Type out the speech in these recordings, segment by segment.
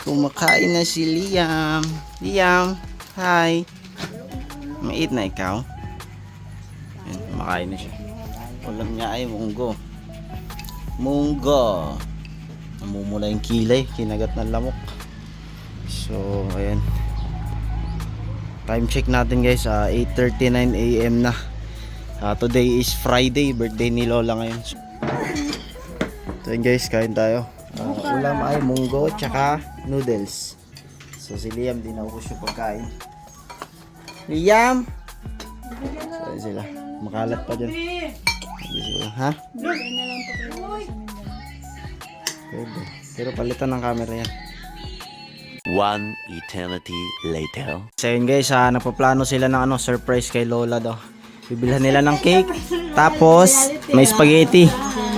Kumakain na si Liam. Liam, hi. Mait na ikaw. Ayan, kumakain na siya. Ulam niya ay munggo. Munggo. Namumula yung kilay, kinagat ng lamok. So, ayan. Time check natin guys, 8:39 AM na. Today is Friday, birthday ni Lola ngayon. So yun guys, kain tayo. Ulam ay munggo tsaka noodles. So si Liam di naubos yung pagkain. Liam! So sila, makalat pa dyan. Ha? Pwede. Pero palitan ng camera yan. One eternity later. So yun guys, nagpaplano sila ng surprise kay Lola daw. Bibilhan nila ng cake, tapos may spaghetti.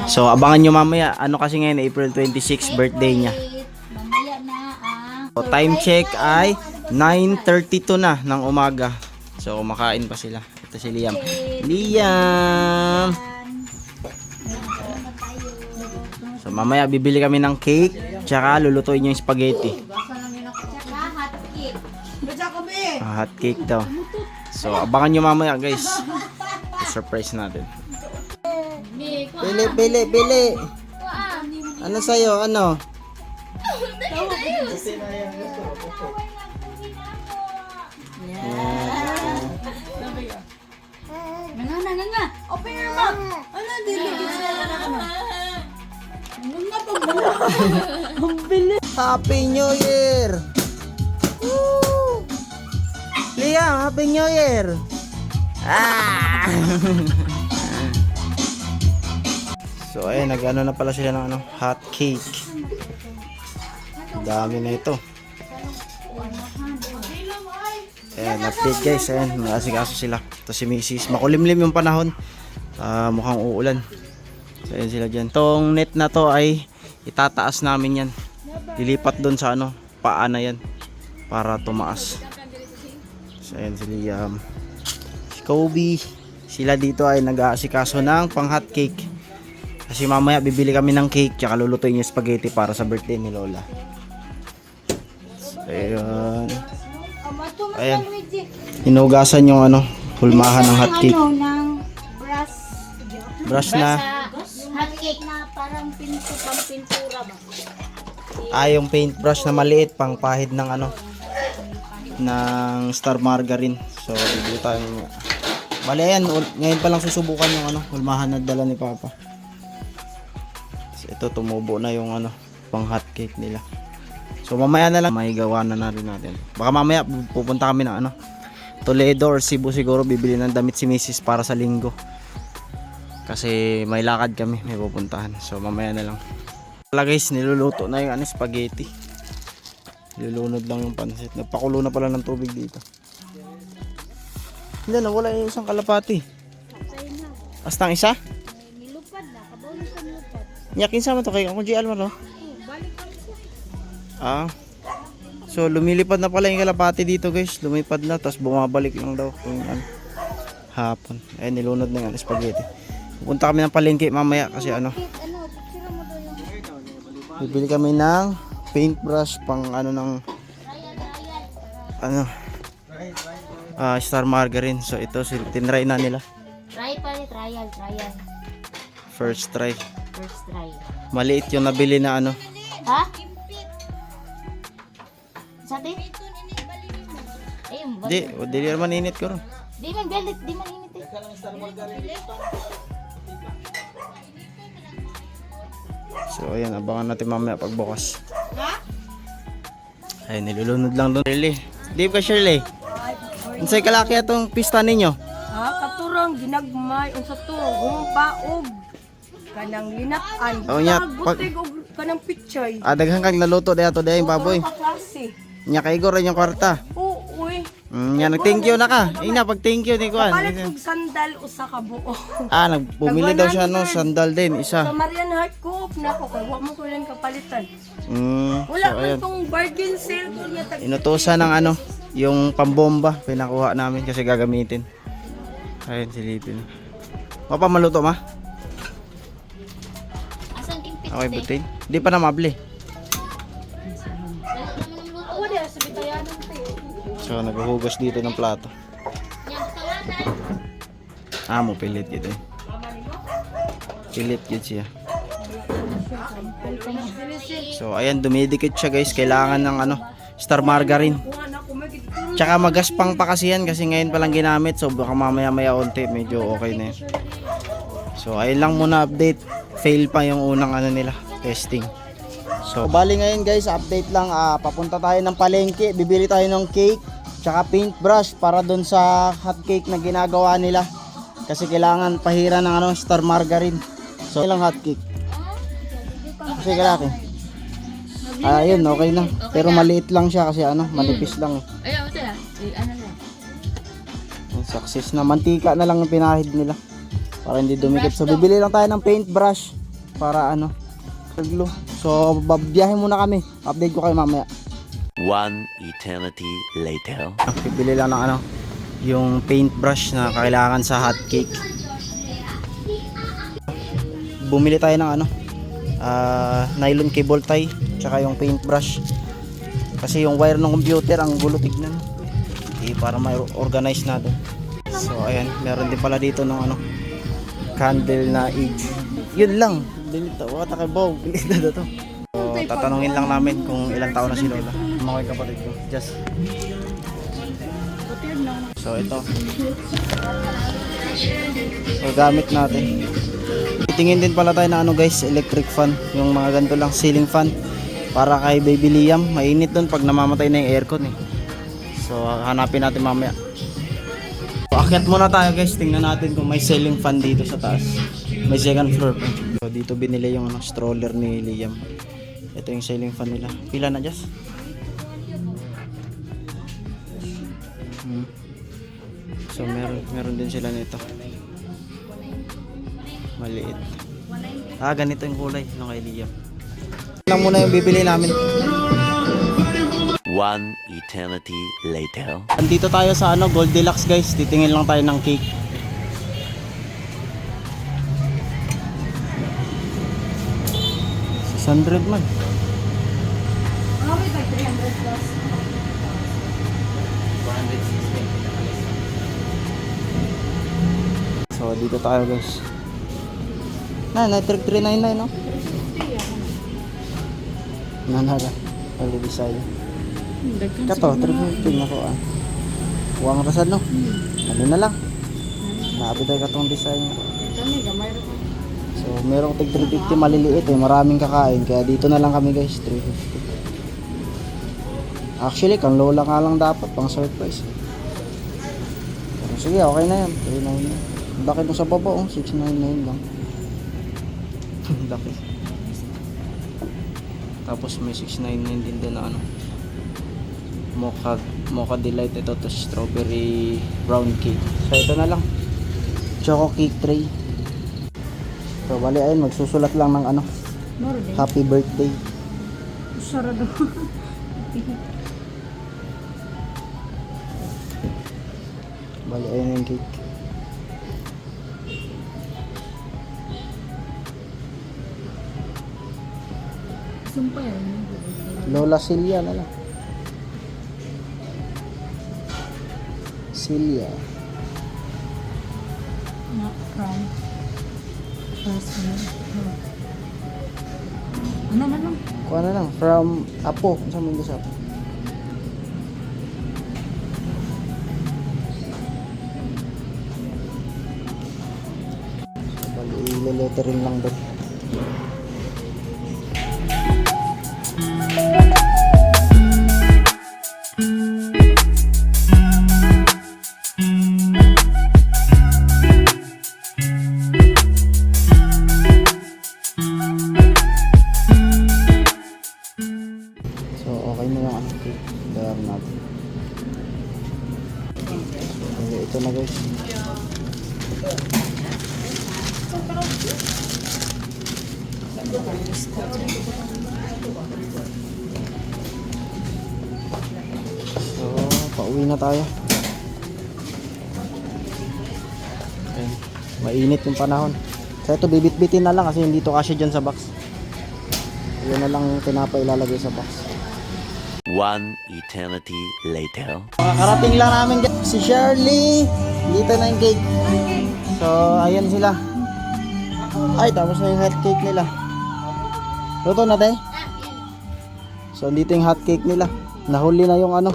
So abangan nyo mamaya, kasi ngayon April 26 birthday niya. So time check ay 9:32 na ng umaga. So kumakain pa sila. Ito si Liam. Liam! So mamaya bibili kami ng cake, tsaka lulutuin yung spaghetti. Hot cake daw. So abangan nyo mamaya guys. Surprise natin. Bili. Ano sa'yo? Ano? Nga. Open your mouth. Ano, diligid sila na Happy New Year! Woo! Liam, Happy New Year! So ayun, nag-ano na pala sila ng hot cake. Dami na ito. Ayan, update guys. Ayan, maasikaso sila. Ito si Mrs. Makulimlim yung panahon. Mukhang uulan. So ayan sila dyan. Itong net na to ay itataas namin yan. Dilipat doon sa paa na yan. Para tumaas. So ayan si Liam. Si Kobe. Sila dito ay nag-aasikaso ng pang hot cake. Kasi mamaya bibili kami ng cake tsaka lulutuin yung spaghetti para sa birthday ni Lola. So, ayan. Ayan. Hinugasan yung hulmahan ng hot cake. ng Brush na. hot cake na parang pintura ba? Yung paintbrush na maliit pang pahid ng ng Star Margarine. So bibili tayo. Bale yan, ngayon pa lang susubukan yung hulmahan na dala ni Papa. So, ito tumubo na yung pang hot cake nila. So mamaya na lang may gawa na rin natin. Baka mamaya pupunta kami ng Toledo or Cebu siguro, bibili ng damit si Mrs. para sa linggo. Kasi may lakad kami, may pupuntahan. So mamaya na lang. Wala guys, niluluto na yung spaghetti. Nilulunod lang yung pansit. Nagpakulo na pala ng tubig dito. Hindi na, wala yung isang kalapati. Basta ang isa? Nilupad na, kabawin sa nilupad. Nyakin sama to kay ako GL mo no? So lumilipad na pala yung kalapati dito guys. Lumipad na, tapos bumabalik lang daw kung hapon. Ayun, nilunod na yung spaghetti. Pupunta kami ng palengke mamaya kasi bibili kami ng paintbrush pang Star Margarine. So ito, tinry na nila. Trial. First try. First try. Maliit yung nabili na Ha? Sabi? Ayun, Di naman init ko rin. Di man galit, di man init eh. So ayan, abangan natin mamaya pagbukas. Ay, nilulunod lang doon. Shirley. Di ka Shirley? Unsay kalaki atong pista ninyo? Katurang ginagmay unsa to paog kanang linat-an nya, gutig og kanang pichay daghang kang naluto dayo to dayo baboy. Klase. Nya kay igor yung kwarta. Uy. Nya nag-thank you na ka. Ina pag thank you ni kuan. Palit og sandal usa ka buo. Nagpumili daw siya sandal din isa. Sa Marian Heart Coop nako kay wa mo ko lang kapalitan. Wala So man ayan. tong bargain sale ko niya tag Inutusan ng yung pambomba pinakuha namin kasi gagamitin. Ayun silipin. Papa maluto ma? Asan king pizza? Okay butin. Di pa na mabli. So, naghuhugas dito ng plato. Mo pilit yun eh. Pilit yun siya. So, ayan, dumidikit siya guys. Kailangan ng Star Margarine. Tsaka magaspang pa kasi yan kasi ngayon pa lang ginamit. So, baka mamaya-maya unti. Medyo okay na yun. So, ayun lang muna update. Fail pa yung unang nila, testing. So, bali ngayon guys, update lang. Papunta tayo ng palengke. Bibili tayo ng cake. Tsaka paintbrush para dun sa hot cake na ginagawa nila. Kasi kailangan pahira ng Star Margarine. So, ilang hot cake? Kasi kalaki. Ayun, okay na. Pero maliit lang siya kasi manipis lang eh. Ayaw, ito na. Ano na? Success na. Mantika na lang yung pinahid nila. Para hindi dumikit. So, bibili lang tayo ng paintbrush. Para glue. So, babiyahe muna kami. Update ko kayo mamaya. One eternity later. Bibili lang ng yung paintbrush na kailangan sa hot cake. Bumili tayo ng nylon cable tie tsaka yung paintbrush kasi yung wire ng computer ang gulo tignan para ma-organize natin. So ayan, meron din pala dito ng candle na age. Yun lang, bilito wata kay Bob, bilito na to. So tatanungin lang namin kung ilang taon na si Lola, mga kapatid ko. Just so ito. So gamit natin. Titingin din pala tayo na guys, electric fan. Yung mga ganito lang, ceiling fan. Para kay Baby Liam. Mainit dun pag namamatay na yung aircon eh. So hanapin natin mamaya. So akyat muna tayo guys. Tingnan natin kung may ceiling fan dito sa taas. May second floor pa. So dito binili yung stroller ni Liam. Ito yung ceiling fan nila. Pila na Jess? So meron din sila nito. Maliit. Ganito yung kulay ng kay Liam. Lang muna yung bibili namin. One eternity later. Andito tayo sa Goldilocks guys. Titingin lang tayo ng cake. $600 man. So dito tayo guys. Trick 399 no? Nanaga. Early design. Kato, 350 na ko Huwag rasad no? Ano na lang. Naabi tayo katong design ko. So merong tig 350 maliliit maraming kakain. Kaya dito na lang kami guys, 350. Actually, kang lola nga lang dapat, pang surprise. Pero sige, okay na yan. 399. Laki mo sa baba, 699 lang. Laki. Tapos may 699 din doon na mocha delight. Ito to strawberry brown cake. So ito na lang, choco cake tray. So bali ayun, magsusulat lang ng happy birthday. Sarado. Bali ayun yung cake. Sumpah yan. Lola Celia na lang. Celia. Not from. Ano? Kuha na lang. From Apo. Saan mo gusto? Bali, ile-lettering lang doon. Ito na guys. So, pauwi na tayo. Okay. Mainit yung panahon. So ito, bibit-bitin na lang kasi hindi to kasya dyan sa box. Yan na lang tinapa ilalagay sa box. One eternity later. Makakarating lang namin si Shirley. Dito na yung cake. So, ayan sila. Ay, tapos na yung hot cake nila. Luto na tayo. So, dito yung hot cake nila. Nahuli na yung ano,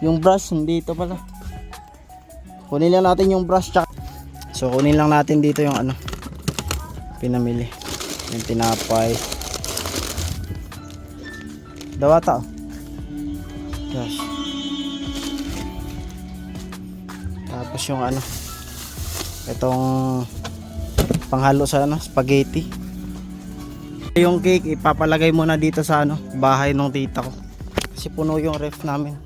yung brush. Dito pala. Kunin lang natin yung brush. Tsaka. So, kunin lang natin dito yung ano, pinamili. Yung tinapay. Dawata, oh. Gosh. Tapos yung ano, itong panghalo sa ano, spaghetti. Yung cake ipapalagay muna dito sa ano, bahay ng tita ko. Kasi puno yung ref namin.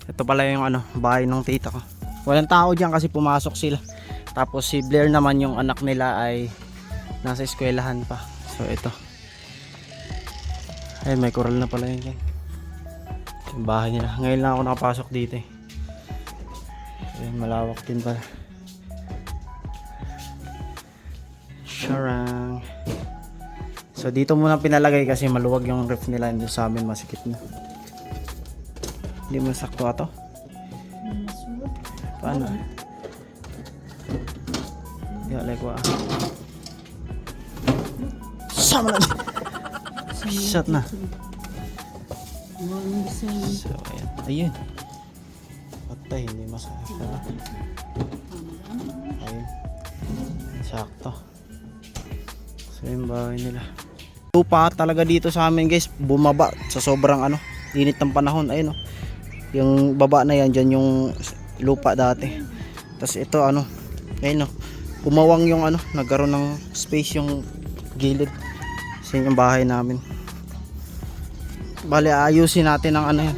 Ito pala yung ano, bahay ng tita ko. Walang tao diyan kasi pumasok sila. Tapos si Blair naman yung anak nila ay nasa eskwelahan pa. So ito. Ay, may coral na pala yun dyan. Yung bahay nila. Ngayon lang ako nakapasok dito eh. Ayun, malawak din pala. Sharang. So dito muna pinalagay kasi maluwag yung ref nila. Hindi sa amin masikip na. Hindi mo sakto ato? Paano? Yeah, like what? Sama na. Shot na. So ayan. Ayun. Patay, hindi masakit. Ayun. Sakto. So yung bahay nila. Lupa talaga dito sa amin guys. Bumaba sa sobrang ano, init ng panahon. Ayun, oh. Yung baba na yan, dyan yung lupa dati. Tapos ito ano, ayun, oh. Umawang yung ano, nagkaroon ng space yung gilid. Kasi yung bahay namin. Bali, ayusin natin ang ano yan.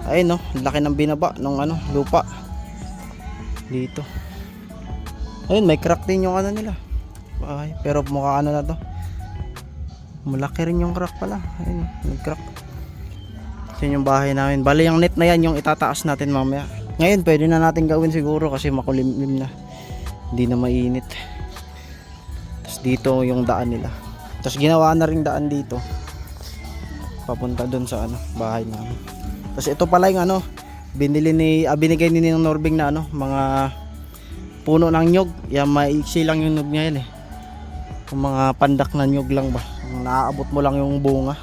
Ayun, no, laki ng binaba ng ano, lupa. Dito. Ayun, may crack din yung ano nila. Ay, pero mukha ano na to. Malaki rin yung crack pala. Ayun, nag-crack. Kasi yung bahay namin. Bali, yung net na yan yung itataas natin mamaya. Ngayon, pwede na natin gawin siguro kasi makulimlim na. Hindi na mainit. Tapos dito yung daan nila. Tapos ginawa na rin daan dito. Papunta doon sa ano, bahay namin. Tapos ito pala yung ano, binigay ni Ninong Norbing na ano, mga puno ng nyog. Yan, maiksi lang yung nyog niya yan eh. Yung mga pandak na nyog lang ba. Naaabot mo lang yung bunga.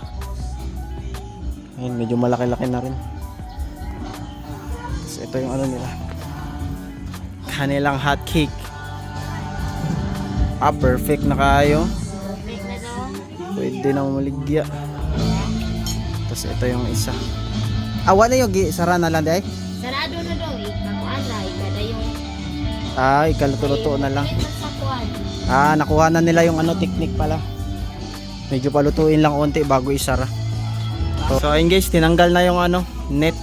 Ayun, medyo malaki-laki na rin. Tapos ito yung ano nila. Kanilang hot cake. Ah, perfect na kayo. Perfect na daw. Pwede na maligya. Tapos ito yung isa. Wala yung sara na lang dahil? Sarado na daw eh. Kakuan ra. Ikada yung... Ikaluto-luto na lang. Sa kuan. Nakuha na nila yung ano, technique pala. Medyo palutuin lang konti bago isara. So ayun guys, tinanggal na yung ano, net.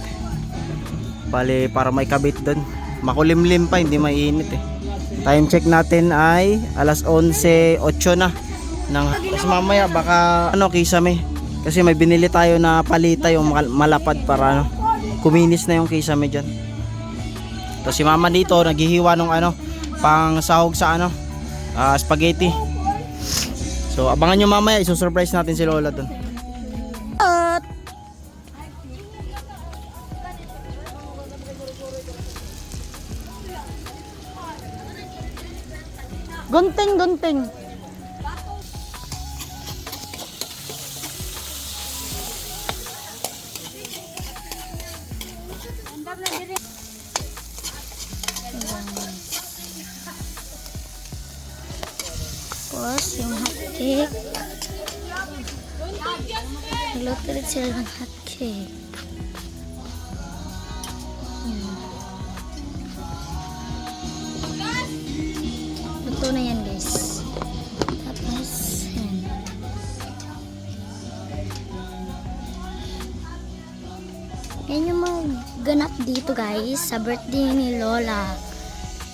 Bali para may kabit doon. Makulimlim pa, hindi mainit eh. Time check natin ay alas 11:08 na. Tapos mamaya baka ano, kisame. Kasi may binili tayo na palita yung malapad para ano, kuminis na yung kisame dyan. Tapos si mama dito naghihiwa ng ano, pang sahog sa ano, spaghetti. So abangan nyo mamaya, isusurprise natin si Lola dun. Gunting. Tapos yung hotcake. Nagluto rin sila ng hotcake. Luto na yan guys. Tapos yan. Yan yung mga ganap dito guys sa birthday ni Lola.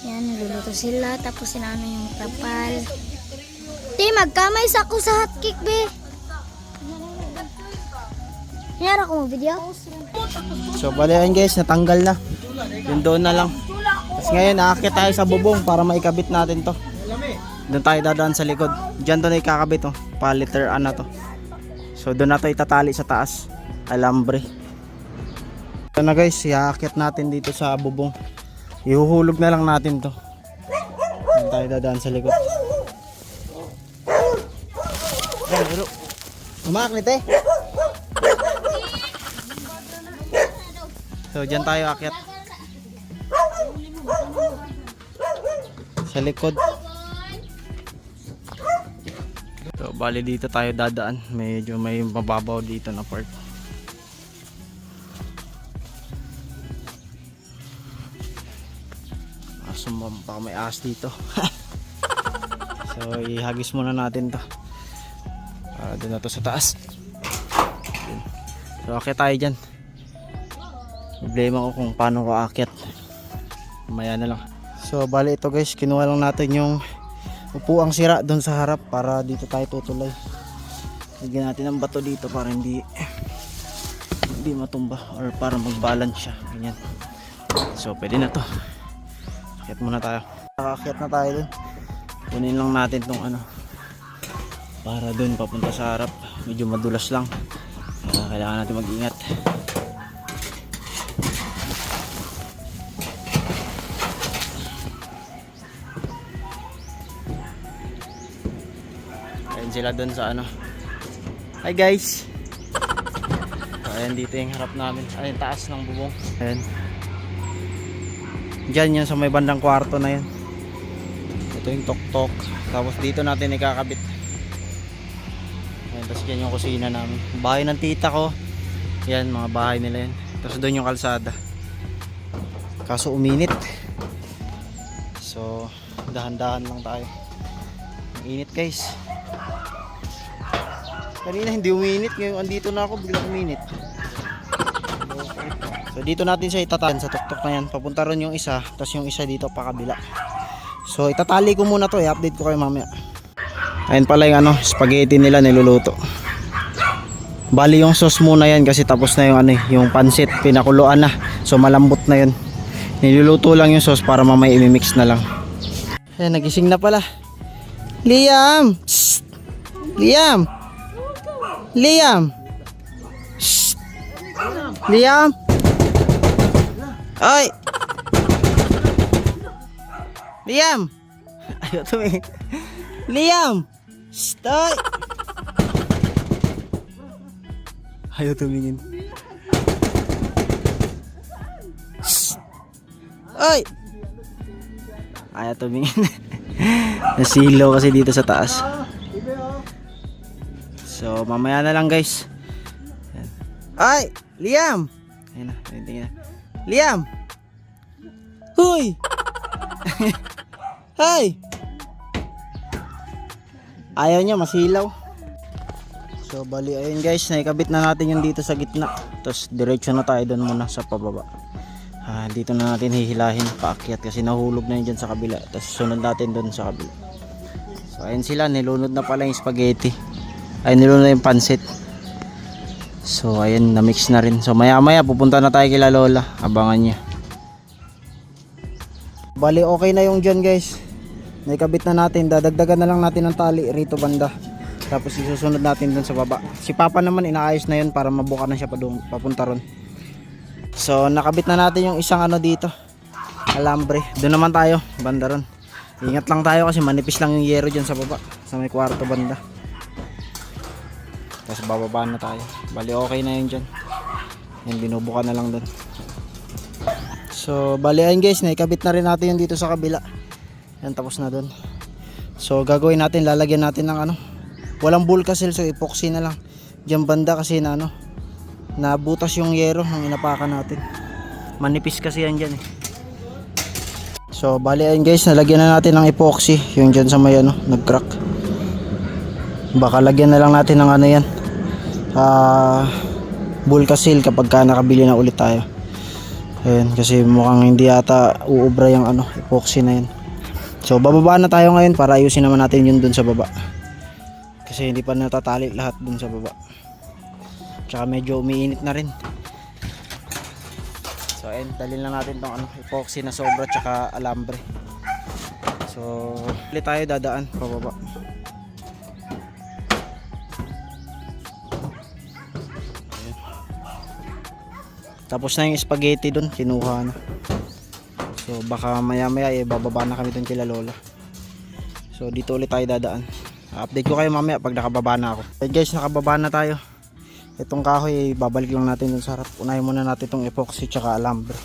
Yan, niluluto sila. Tapos sinano yung trapal. Di, magkamay sa ako sa hotcake, be. Niyara ko mo video? So bali yan guys, natanggal na. Yung doon na lang. Tapos ngayon aakyat tayo sa bubong para maikabit natin to. Doon tayo dadaan sa likod. Diyan to na ikakabit, oh. Pa liter A na to. So So doon na to itatali sa taas, alambre. So na guys, iaakyat natin dito sa bubong. Ihuhulog na lang natin to. Doon tayo dadaan sa likod. Umaklit eh. So dyan tayo akyat. Sa likod. So bali dito tayo dadaan. Medyo may mababaw dito na part. Baka may ahas dito. So ihagis muna natin to. Doon na to sa taas. So akyat tayo dyan. Problema ko kung paano ko akyat. Mamaya na lang. So bali ito guys, kinuha lang natin yung upuang sira doon sa harap para dito tayo tutulay. Lagyan natin ng bato dito para hindi matumba or para mag-balance siya. Ganyan. So pwede na to. Akyat muna tayo. Akyat na tayo dun. Kunin lang natin tong ano para dun papunta sa harap. Medyo madulas lang. Kailangan natin mag-ingat. Ayun sila dun sa ano. Hi guys. So, ayan dito yung harap namin. Ayun taas ng bubong. Ayan. Diyan yan sa may bandang kwarto na yan. Ito yung tok-tok. Tapos dito natin ikakabit. Ayan, tapos yan yung kusina namin. Bahay ng tita ko. Yan, mga bahay nila yan. Tapos doon yung kalsada. Kaso uminit. So, dahan-dahan lang tayo. Ang init guys. Kanina hindi uminit. Ngayon andito na ako, biglang uminit. So dito natin siya itatahan sa tuktok na yan. Papunta ron yung isa, tapos yung isa dito pa kabila. So itatali ko muna to, i-update ko kayo mamaya. Ayun pala yung ano, spaghetti nila niluluto. Bali yung sauce muna yan kasi tapos na yung ano, yung pansit, pinakuluan na. So malambot na yun. Niluluto lang yung sauce para mamaya i-mix na lang. Ayan, nagising na pala. Liam! Shh! Liam! Liam! Shh! Liam! Ay! Liam! Ayaw tumingin. Liam! Shh! Ay! Ayaw tumingin. Shh! Ay! Ayaw tumingin. Nasilaw kasi dito sa taas. So mamaya na lang guys. Ay! Liam! Ayun na, tingin na. Liam! Huy! Hi! Ayaw niya, masilaw. So bali ayun guys, naikabit na natin yung dito sa gitna. Tapos diretso na tayo doon muna sa pababa. Dito na natin hihilahin paakyat kasi nahulog na yun dyan sa kabila. Tapos sunod natin doon sa kabila. So ayun sila, nilunod na pala yung spaghetti. Ay nilunod na yung pansit. So ayun, na-mix na rin. So maya maya pupunta na tayo kila Lola. Abangan niya. Bali okay na yung dyan guys. Naikabit na natin. Dadagdagan na lang natin ng tali rito banda. Tapos isusunod natin dun sa baba. Si Papa naman inaayos na yun para mabuka na siya papunta ron. So nakabit na natin yung isang ano dito, alambre. Doon naman tayo banda ron. Ingat lang tayo kasi manipis lang yung yero dyan sa baba, sa may kwarto banda. Tapos bababa na tayo. Bali okay na yun dyan. Yung binubuka na lang dun. So bali ayun guys, naikabit na rin natin yung dito sa kabila. Yan, tapos na dun. So gagawin natin, lalagyan natin ng ano, walang bulkasil, so epoxy na lang dyan banda kasi na ano, nabutas yung yero ng inapakan natin. Manipis kasi yan dyan eh. So bali ayun guys, nalagyan na natin ng epoxy yung dyan sa may ano, nag-crack. Baka lagyan na lang natin ng ano yan, bulkasil kapag ka nakabili na ulit tayo. Ayun, kasi mukhang hindi yata uubra yung ano, epoxy na yan. So bababa na tayo ngayon para ayusin naman natin yun dun sa baba. Kasi hindi pa natatali lahat dun sa baba. Tsaka medyo umiinit na rin. So ayun, dalhin lang natin tong ano, epoxy na sobra tsaka alambre. So ulit tayo dadaan pababa. Tapos na yung spaghetti dun, kinuha na. So baka maya maya bababa na kami dun kila Lola. So dito ulit tayo dadaan. Update ko kayo mamaya pag nakababa na ako. Okay guys, nakababa na tayo. Itong kahoy babalik lang natin dun sa harap. Unahin muna natin itong epoxy tsaka alambre.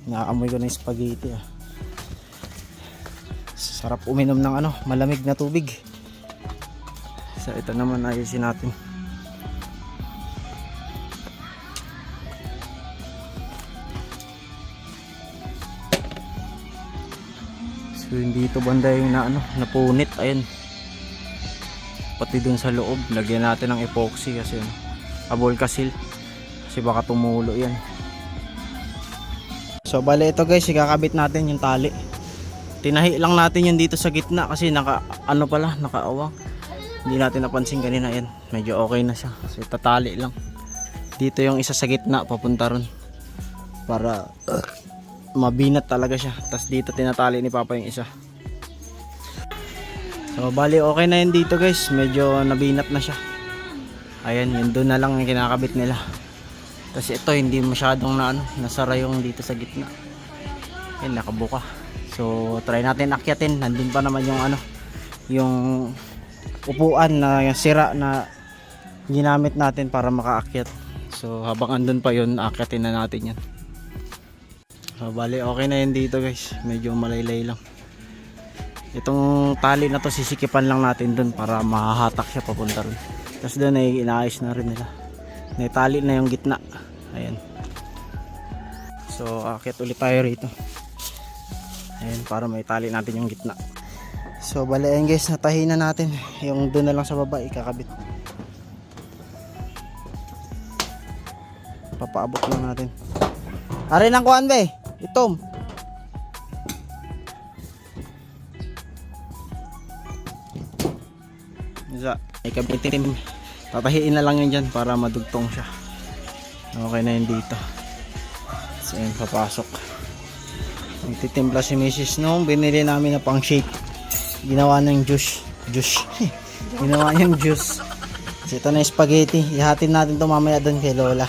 Naamoy ko na yung spaghetti ah. Sarap uminom ng malamig na tubig. So ito naman ayusin natin. So hindi ito banda yung napunit. Ayan. Pati dun sa loob lagyan natin ng epoxy kasi abolkasil. Kasi baka tumulo yan. So bale ito guys, ikakabit natin yung tali. Tinahi lang natin yun dito sa gitna kasi nakaawang. Hindi natin napansin kanina yan. Medyo okay na siya. So tatali lang. Dito yung isa sa gitna papunta ron. Para mabinat talaga siya. Tapos dito tinatali ni Papa yung isa. So bali okay na yun dito guys. Medyo nabinat na siya. Ayan, yun doon na lang yung kinakabit nila. Tapos ito hindi masyadong nasara yung dito sa gitna. Ayan, nakabuka. So try natin akyatin. Nandun pa naman yung yung upuan na yung sira na ginamit natin para makaakyat. So habang andun pa yun, akyatin na natin yan. So bali okay na yun dito guys. Medyo malaylay lang. Itong tali na to sisikipan lang natin dun para mahahatak siya papunta rin. Tapos dun ay inaayos na rin nila. Naitali na yung gitna. Ayan. So akyat ulit tayo rito. Ayan, para may tali natin yung gitna. So bali ayan guys, natahin na natin. Yung dun na lang sa baba ikakabit. Papaabot lang natin. Aray ng kuhan be, itom. Isa, ikabitin. Tatahiin na lang yun dyan para madugtong siya. Okay na yun dito. So yun, papasok. Nagtitimpla si Mrs. nung binili namin na pang shake. Ginawa ng juice. Ginawa niyang juice. So ito na yung spaghetti. Ihatin natin ito mamaya doon kay Lola.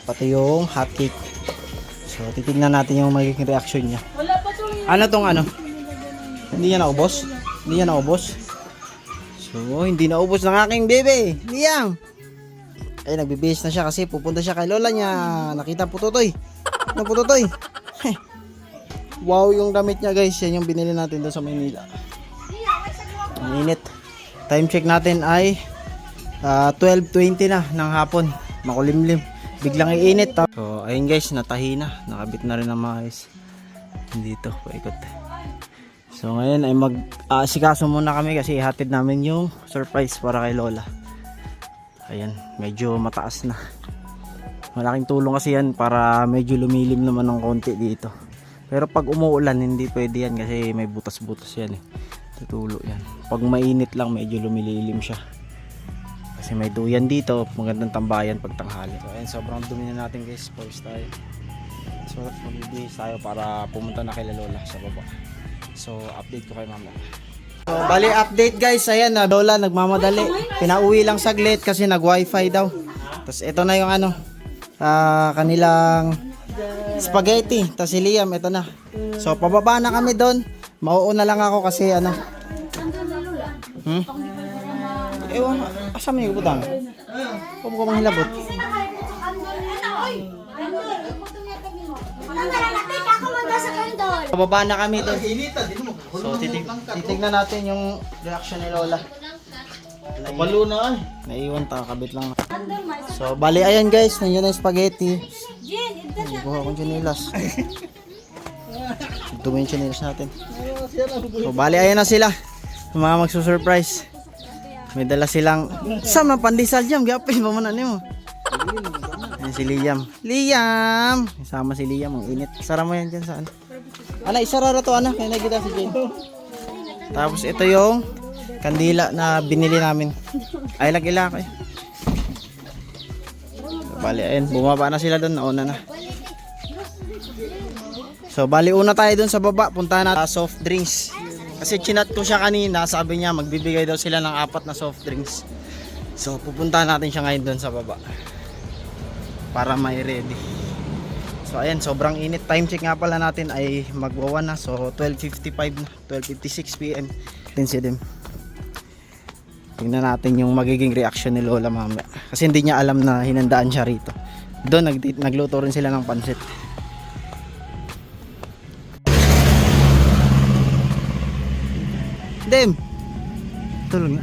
Pati yung hot cake. So titignan natin yung magiging reaction niya. Ano tong Hindi niya naubos? Hindi niya naubos? So hindi naubos ng aking bebe. Liam! Ay nagbibihis na siya kasi pupunta siya kay Lola niya. Nakita pututoy. Ano pututoy? Wow yung damit niya guys. Yan yung binili natin doon sa Maynila. Ang init. Time check natin ay 12:20 na ng hapon. Makulimlim. Biglang iinit. So ayun guys, natahi na. Nakabit na rin ang maayos. Dito, paikot. So ngayon ay mag-asikaso muna kami kasi ihatid namin yung surprise para kay Lola. Ayan, medyo mataas na. Malaking tulong kasi yan para medyo lumilim naman ng konti dito. Pero pag umuulan hindi pwede yan kasi may butas-butas yan eh. Tutulo yan. Pag mainit lang medyo lumililim siya. Kasi may duyan dito, magandang tambayan pag tanghali. So ayan, sobrang dumi na natin guys, pause tayo. So magbibihis tayo para pumunta na kay Lola sa baba. So update ko kay mama. So bali update guys, ayan na Lola nagmamadali. Pinauwi lang saglit kasi nag-wifi daw. Tapos ito na yung kanilang spaghetti. Tapos si Liam, ito na. So pababa na kami doon. Mauuna lang ako kasi ewan, asa may butang? Huwag ko manghilabot. Pababa na kami doon. So titignan natin yung reaction ni Lola. Balo na ay. Naiwan ta, kabit lang. So bali ayan guys, nandiyan na yung spaghetti. Buha akong chinilas. Dumi yung chinilas natin. So bali ayan na sila. Mga magsusurprise. May dala silang sama pandesal jam, gapis pa man mo. Ayan si Liam. Liam! Sama si Liam, ang init. Sara mo yan dyan saan? Isarara to kaya nagita si Jane. Tapos ito yung kandila na binili namin. Ay lag-ila kayo. So, bali ayun, bumaba na sila doon, nauna na. So bali una tayo doon sa baba, puntahan natin soft drinks. Kasi chinat ko siya kanina, sabi niya magbibigay daw sila ng 4 na soft drinks. So, pupuntahan natin siya ngayon doon sa baba. Para may ready. So, ayan, sobrang init. Time check nga pala natin ay magwawa na. So, 12:55 na. 12:56 PM. Din. Tingnan natin yung magiging reaction ni Lola mamaya. Kasi hindi niya alam na hinandaan siya rito. Doon, nagluto rin sila ng pansit. Dem! Tulog na.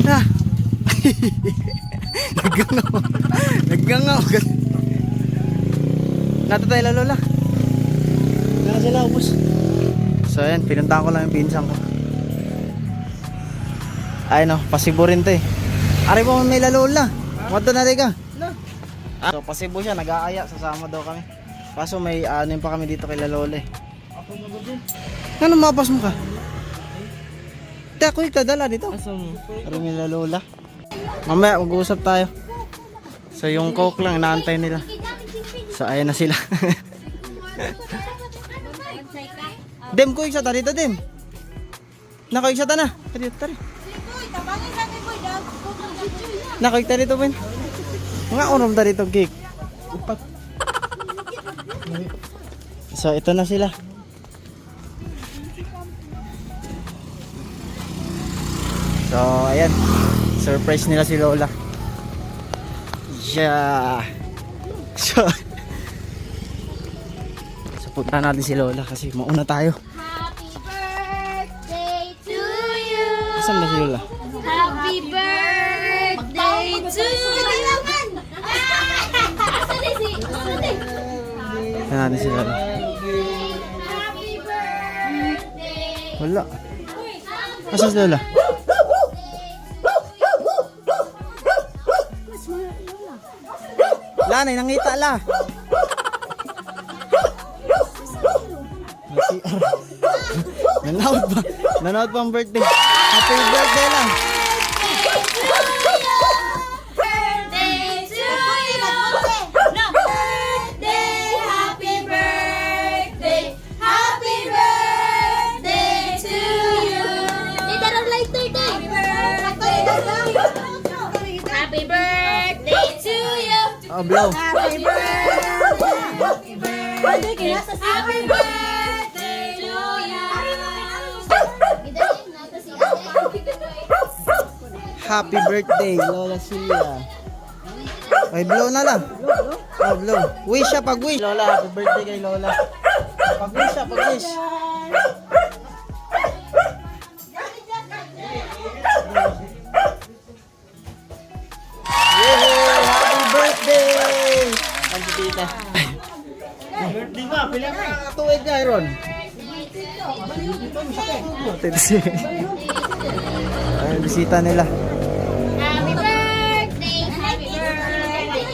Ah! Naggangaw. Naggangaw. Natatay la Lola. Naka sila ubos. So ayan, pinuntahan ko lang yung pinsan ko. Ay no, pasibo rin to eh. Ari mo may la Lola. Wato na rin ka. So pasibo siya, nag-aaya. Sasama daw kami. Kaso may ano pa kami dito kay la Lola eh. Ano mapas mo ka? Te, ako itadala dito. Ari may la Lola. Mamaya mag-uusap tayo. So yung coke lang inaantay nila. So ayan na sila. Dem ko isa ta dito Dem. Nako isa ta na. Tari tari. Nako isa dito ben. Nga unom ta dito cake. Upat. So ito na sila. So ayan. Surprise nila si Lola. Yeah. So punta natin si Lola kasi mauna tayo. Happy birthday to you. Saan ba si Lola? Happy birthday to you. Saan natin si Lola? Happy birthday. Wala. Asan si Lola? Lanay, nangita la. Nanood ba? Nanood pa ang birthday. Happy birthday lang. Birthday to you. No. Birthday, happy birthday. Happy birthday to you. Dito ang lighter day. Happy birthday to you. Oh, blow. Happy birthday. Happy birthday to you. Happy birthday, Lola Celia. Ay, blow na lang. Oh, blow. Wish siya pag wish. Lola, happy birthday kay Lola. Pag wish siya, pag wish. Yay! Happy birthday! Ang tita. Birthday ba? Pila ka tuwid niya, Aaron? Ay, bisita nila. Happy birthday. Happy birthday.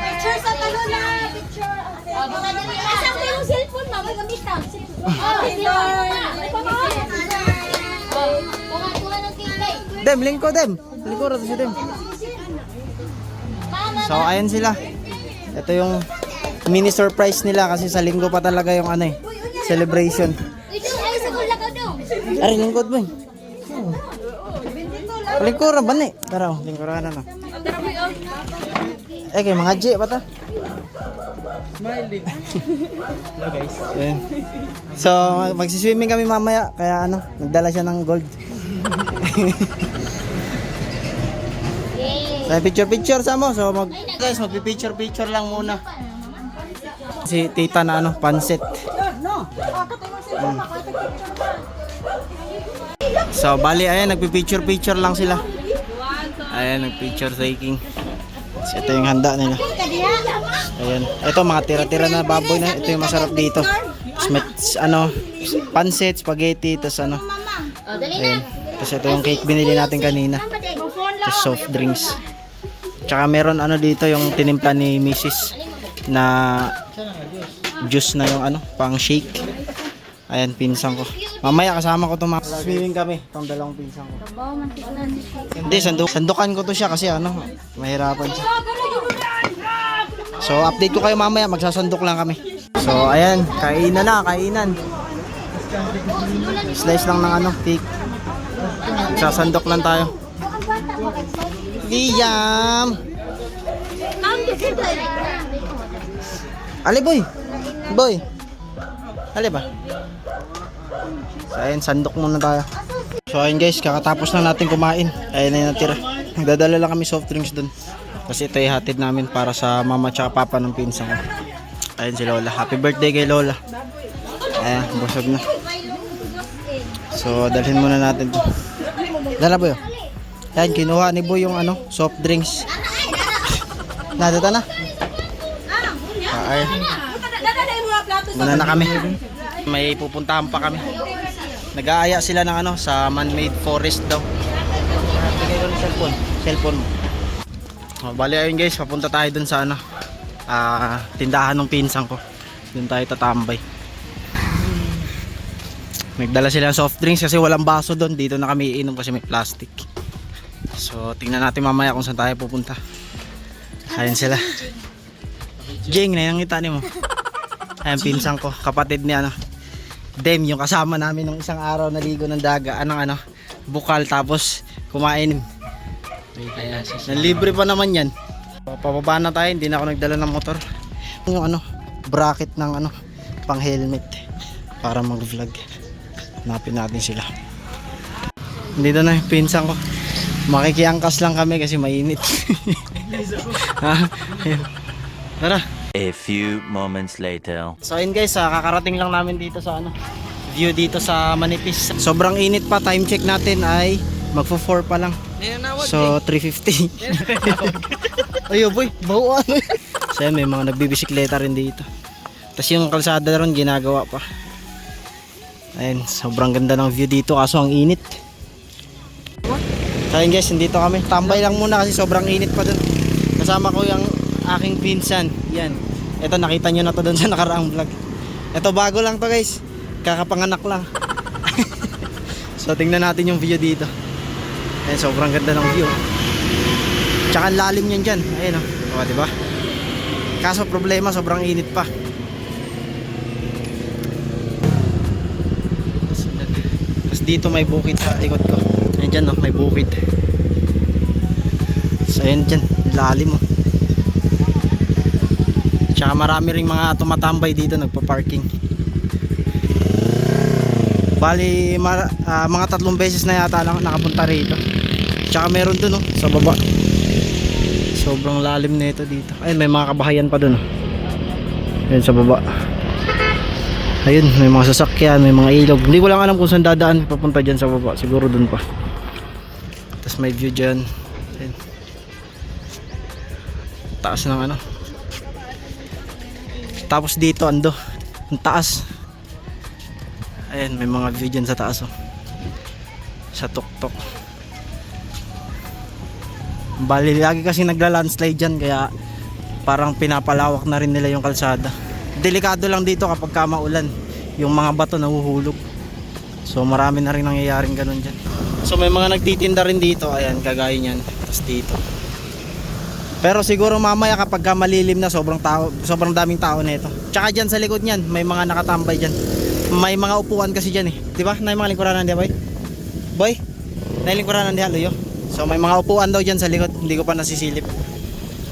Picture sa talona. Picture. Asan ko yung cellphone mo? May gamit na. Kuha ng tingkay. Dem, lingko Dem. Lingko rato si Dem. So, ayan sila. Ito yung mini surprise nila kasi sa linggo pa talaga yung ano eh, celebration. Ito ay sa kula ka daw. Ari, lingkod ba? Lingkod ba ni? Tara, lingkod na na. Eh, kay mga G, bata. Smiling. Hello guys. Ayan. So, magsiswimming kami mamaya. Kaya ano, nagdala siya ng gold. So, picture sa mo. So, guys, magpi-picture lang muna. Si tita na ano, pansit. So, bali, ayan, nagpi-picture lang sila. Ayan, nag-picture taking. So, ito yung handa nila. Ayan. Ito, mga tira-tira na baboy na. Ito yung masarap dito. May, ano, pansit, spaghetti, tapos ano. Ayan. Tapos ito yung cake binili natin kanina. Tapos soft drinks. Tsaka meron ano dito yung tinimpla ni Mrs. na juice na yung ano, pang shake. Ayan, pinsan ko. Mamaya kasama ko itong swimming kami. Itong dalawang pinsan ko. Hindi, sandukan ko to siya kasi ano, mahirapan siya. So, update ko kayo mamaya. Magsasandok lang kami. So, ayan. Kainan na, kainan. Slice lang ng ano, cake. Sasandok lang tayo. Liam! Ali boy! Boy! Ali ba? So ayun, sandok muna tayo. So ayun guys, kakatapos na natin kumain. Ayun na yung natira. Nagdadala lang kami soft drinks dun. Kasi ito ay hatid namin para sa mama tsaka papa ng pinsan ko. Ayun si Lola. Happy birthday kay Lola. Ayan, busog na. So dalhin muna natin to. Dala boy. Ayan, kinuha ni boy yung ano, soft drinks. Nadata na. Ay. Muna na kami. May pupuntahan pa kami. Nag-aaya sila ng ano sa man-made forest daw. Bigay ko ng cellphone mo. Bali ayun guys, papunta tayo dun sa ano, tindahan ng pinsan ko. Dun tayo tatambay. Nagdala sila ng soft drinks kasi walang baso doon. Dito na kami iinom kasi may plastic. So tingnan natin mamaya kung saan tayo pupunta. Ayun sila. Jing, nanangita ni mo. Ayun pinsan ko, kapatid ni ano, Dem, yung kasama namin nung isang araw na ligo ng daga, ano, bukal tapos kumain. Libre pa naman yan. Pababa na tayo, hindi na ako nagdala ng motor. Yung ano, bracket ng ano, pang helmet para mag-vlog. Hanapin natin sila. Dito na yung pinsan ko. Makikiangkas lang kami kasi mainit. Tara. A few moments later. So ayun guys, kakarating lang namin dito sa ano, view dito sa Manipis. Sobrang init pa, time check natin ay magfo-4 pa lang. So 3:50. Ayo boy, bawaan. So may mga nagbibisikleta rin dito. Tapos yung kalsada ron ginagawa pa. Ayun, sobrang ganda ng view dito kaso ang init. So ayun guys, dito kami. Tambay lang muna kasi sobrang init pa dun. Kasama ko yung aking pinsan. Yan. Ito nakita nyo na to dun sa nakaraang vlog. Ito bago lang to guys. Kakapanganak lang. So tingnan natin yung view dito. Ayan, sobrang ganda ng view. Tsaka lalim yan dyan. Ayan o. O diba? Kaso problema sobrang init pa. Tapos dito may bukid sa likod ko. Ayan dyan o, may bukid. So ayan dyan, lalim o. Tsaka marami ring mga tumatambay dito, nagpa-parking. Bali mga 3 beses na yata lang nakapunta rito. Tsaka meron dun sa baba. Sobrang lalim na ito dito. Ayun, may mga kabahayan pa dun. Ayun sa baba. Ayun, may mga sasakyan, may mga ilog. Hindi ko lang alam kung saan dadaan papunta dyan sa baba. Siguro dun pa. Tapos may view dyan. Ayun. Taas ng ano. Tapos dito ando, ang taas. Ayan, may mga view dyan sa taas oh. Sa tuktok. Bali lagi kasi nagla-landslide dyan, kaya parang pinapalawak na rin nila yung kalsada. Delikado lang dito kapag maulan, yung mga bato nahuhulog. So marami na rin nangyayaring ganun dyan. So may mga nagtitinda rin dito, ayan, kagaya nyan. Tapos dito. Pero siguro mamaya kapag malilim na, sobrang daming tao nito. Tsaka dyan sa likod niyan, may mga nakatambay dyan. May mga upuan kasi dyan eh. Di ba? Na yung mga lingkuranan diyan, boy? Boy? Na yung lingkuranan diyan, Luyo? So may mga upuan daw dyan sa likod. Hindi ko pa nasisilip.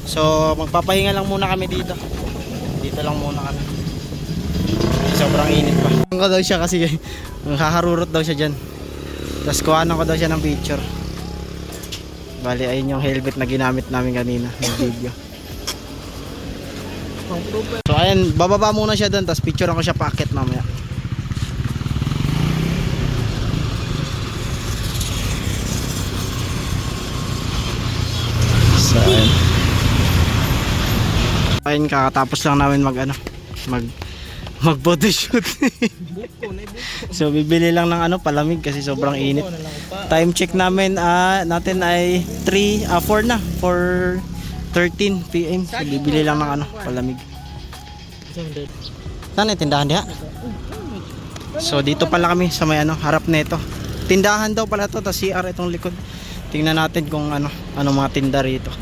So magpapahinga lang muna kami dito. Dito lang muna kami. Sobrang init pa. Ko daw siya kasi haharurot daw siya dyan. Tapos kuhanan ko daw siya ng picture. Bali ayun yung helmet na ginamit namin kanina ng video. So ayan, bababa muna siya doon, tapos picturean ko siya paakyat mamaya. So ayan. Ayun, kakatapos lang namin mag photoshoot. So bibili lang ng palamig kasi sobrang init. Time check namin natin ay 4 na, 4:13 PM. So bibili lang ng palamig. Saan yung tindahan diha? So dito pala kami sa may harap nito. Tindahan daw pala to, tas CR itong likod. Tingnan natin kung ano mga tinda rito.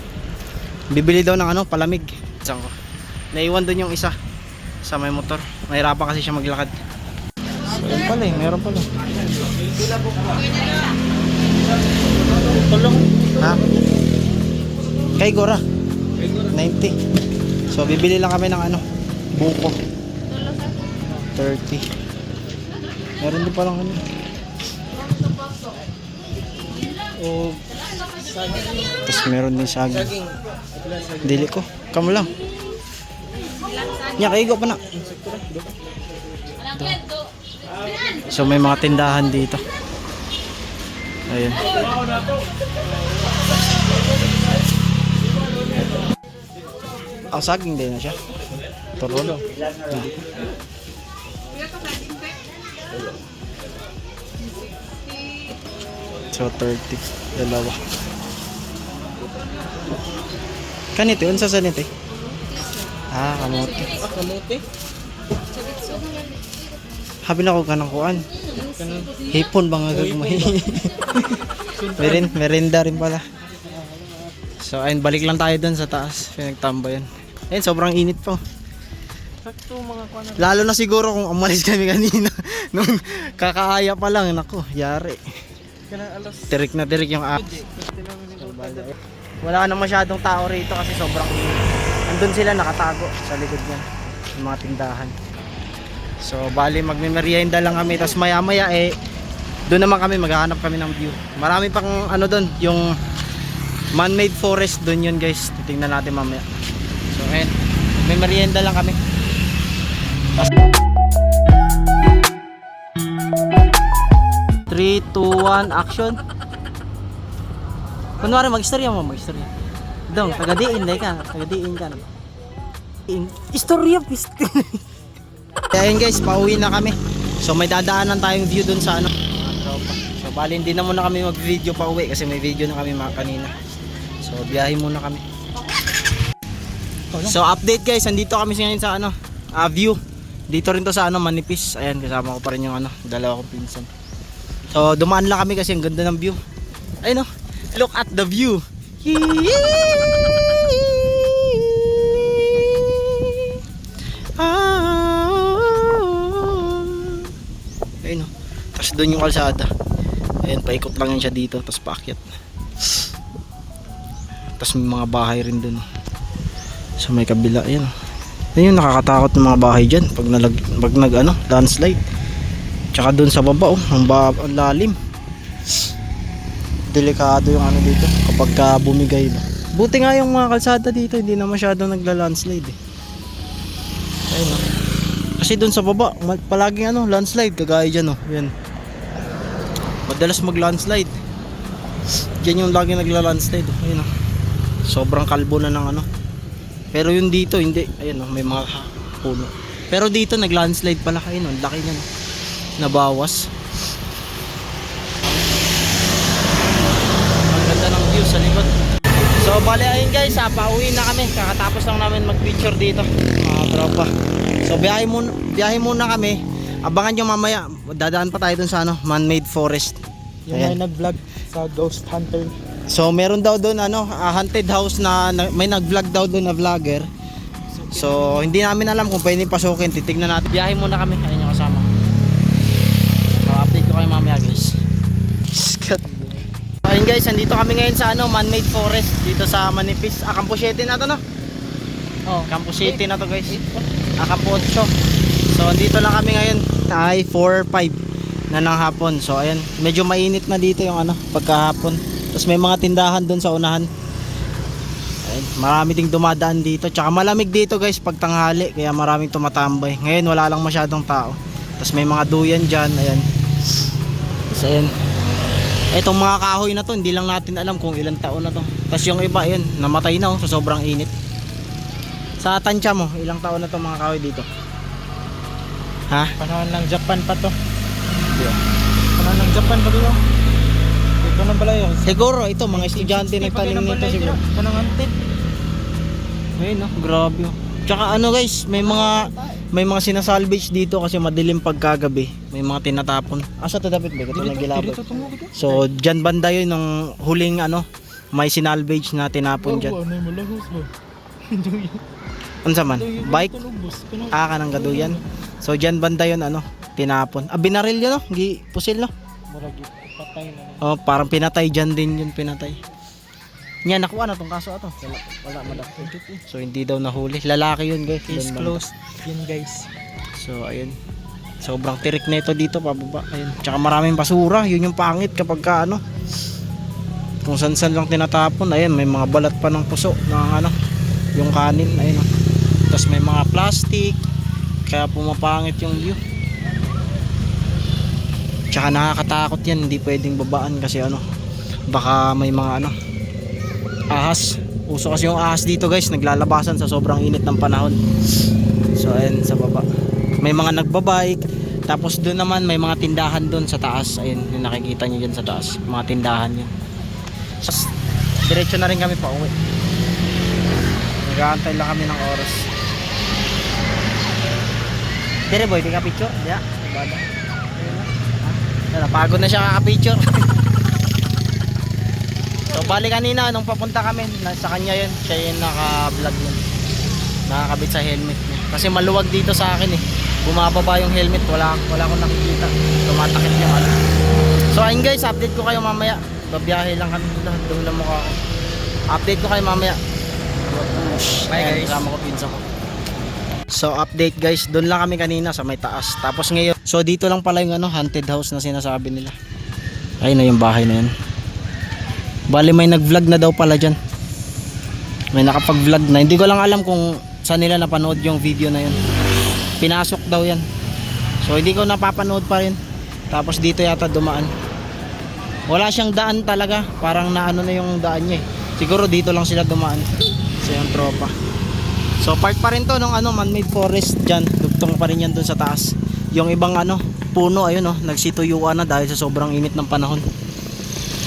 Bibili daw ng palamig. Saan ko? Naiwan doon yung isa sa may motor. Mahirapan kasi siya maglakad. So yun pala meron pala. Ha? Kay Gora. 90. So bibili lang kami ng ano, buko. 30. Meron din palang ano. O Tapos meron din saging. Dili ko. Kamu lang. Nya kaigo pa na. So may mga tindahan dito. Ayun. Saging din na siya. Turon. So 30. Dalawa. Kanito, unsa sa nito? Kamote. kamote. Habi na ko kanang kuan. Hipon ba nga gagmay? Merenda rin pala. So ayun, balik lang tayo dun sa taas. Pinagtambayan. Ayun, sobrang init po. Sakto mga kuan. Lalo na siguro kung umalis kami kanina. Nung kakaaya pa lang, nako, yari. Kanang alas. Tirik na tirik yung Wala na masyadong tao rito kasi sobrang init. Andun sila nakatago sa likod niyan, yung mga tindahan. So bali magme-merienda lang kami, tapos maya maya doon naman kami maghahanap kami ng view. Marami pang ano doon, yung man-made forest doon yun guys. Titingnan natin mamaya. So ayun, may merienda lang kami. 3, 2, 1, action. Kunwari mag-istorya mo, mag-istorya. Dong, tagadiin na ka, tagadiin ka na. Istorya, piste. Ayun guys, pauwi na kami. So may dadaanan tayong view dun sa ano. So bali hindi na muna kami mag-video pauwi kasi may video na kami kanina. So biyahe muna kami. So update guys, andito kami ngayon sa ano, view. Dito rin to sa ano, Manipis. Ayan, kasama ko pa rin yung ano, dalawa kong pinsan. So dumaan lang kami kasi ang ganda ng view. Ayun oh, look at the view. Ayun oh. Tapos doon yung kalsada. Ayun, paikot lang yun siya dito, tapos paakyat. Tapos may mga bahay rin doon. So may kabila, ayun. Ayun yung nakakatakot ng mga bahay dyan pag landslide. Tsaka doon sa baba oh, ang lalim. Delikado yung ano dito kapag bumigay ba. Buti nga yung mga kalsada dito hindi na masyadong nagla-landslide eh. Ayun oh. Kasi doon sa baba palaging ano, landslide kagaya dyan oh. Yan. Madalas mag-landslide. Diyan yung lagi nagla-landslide oh. Ayun oh. Sobrang kalbo na ng ano. Pero yung dito hindi. Ayun oh, may mga puno. Pero dito nag-landslide pala. Ayun oh, laki niyan oh. Nabawas. Ang ganda ng view sa likod. So bali ayun guys, pauwi na kami. Kakatapos lang namin mag-picture dito, mga tropa. So biyahe muna kami. Abangan nyo mamaya, dadaan pa tayo dun sa ano, man-made forest. Yung may nag-vlog sa Ghost Hunter. So meron daw doon ano, haunted house na may nag-vlog daw doon na vlogger. So hindi namin alam kung pwede pasukin. Titignan natin. Biyahe muna kami. Ayun yung kasama. So update ko kayo mamaya guys. Ayun guys, andito kami ngayon sa ano, man-made forest dito sa Manipis. Campo 7 na to no? Oh, Campo 7 na to guys. Campo 8. So andito lang kami ngayon. Ay 4-5 na ng hapon. So ayan, medyo mainit na dito yung ano, pagkahapon. Tapos may mga tindahan doon sa unahan. Ayun, marami ding dumadaan dito. Tsaka malamig dito guys pag tanghali, kaya maraming tumatambay. Ngayon wala lang masyadong tao. Tapos may mga duyan dyan. Ayan. Tapos ayan. Etong mga kahoy na to, hindi lang natin alam kung ilang taon na to. Tapos yung iba, ayan, namatay na oh, sa sobrang init. Sa tansya mo, ilang taon na to mga kahoy dito? Ha? Panahon ng Japan pa to. Yeah. Panahon ng Japan pa dito. Ito na pala yun. Siguro ito, mga estudyante nagtanim nito siguro. Panahon antin. Ayun no, grabe oh. Tsaka ano guys, may mga sinasalvage dito kasi madilim pagkagabi. May mga tinatapon. Asa to dapat ba? Ito nagilabot. So dyan banda yun nung huling ano, may sinalvage na tinapon dyan. Ano yung malahos ba? Ano man? Bike? Kanang gaduyan. So dyan banda yun ano, tinapon. Binaril yun no? Pusil no? Murag patay na. Oh, parang pinatay dyan din yun, pinatay. Yan, nakuha na tong kaso ato. Wala madakit. So, hindi daw nahuli. Lalaki yun, guys. Case Doon closed. Yun guys. So, ayun. Sobrang tirik na ito dito, pababa. Ayun. Tsaka maraming basura. Yun yung pangit kapag ka, ano. Kung san-san lang tinatapon. Ayun, may mga balat pa ng puso. Ng ano, yung kanin. Ayun. Oh. Tapos may mga plastic. Kaya pumapangit yung view. Tsaka nakakatakot yan. Hindi pwedeng babaan kasi ano. Baka may mga ano. Ahas. Uso kasi yung ahas dito guys. Naglalabasan sa sobrang init ng panahon. So ayun sa baba. May mga nagbabike. Tapos doon naman may mga tindahan doon sa taas. Ayun yung nakikita nyo dyan sa taas. Mga tindahan yun. So, diretso na rin kami pa uwi. Nag-aantay lang kami ng oras. Dire boy, di ka picture? Yeah. Napagod na siya kaka-picture. So bali kanina nung papunta kami sa kanya yun, siya yung naka-vlog yun, nakakabit sa helmet niya kasi maluwag dito sa akin eh, bumababa yung helmet, wala akong nakikita, tumatakip yung ano. So ayun guys, update ko kayo mamaya, babiyahe lang kami lahat doon na mukha ko, update ko kayo mamaya. Bye guys, kasama ko pinsa ko. So update guys, doon lang kami kanina sa may taas, tapos ngayon, so dito lang pala yung ano, haunted house na sinasabi nila. Ayun na yung bahay na yun. Bali may nag-vlog na daw pala dyan. May nakapag-vlog na. Hindi ko lang alam kung saan nila napanood yung video na yun. Pinasok daw yan. So hindi ko napapanood pa rin. Tapos dito yata dumaan. Wala siyang daan talaga. Parang naano na yung daan niya eh. Siguro dito lang sila dumaan. So yung tropa. So part pa rin to nung ano, man-made forest dyan. Dugtong pa rin yan dun sa taas. Yung ibang ano, puno ayun oh, nagsituyuan na dahil sa sobrang init ng panahon.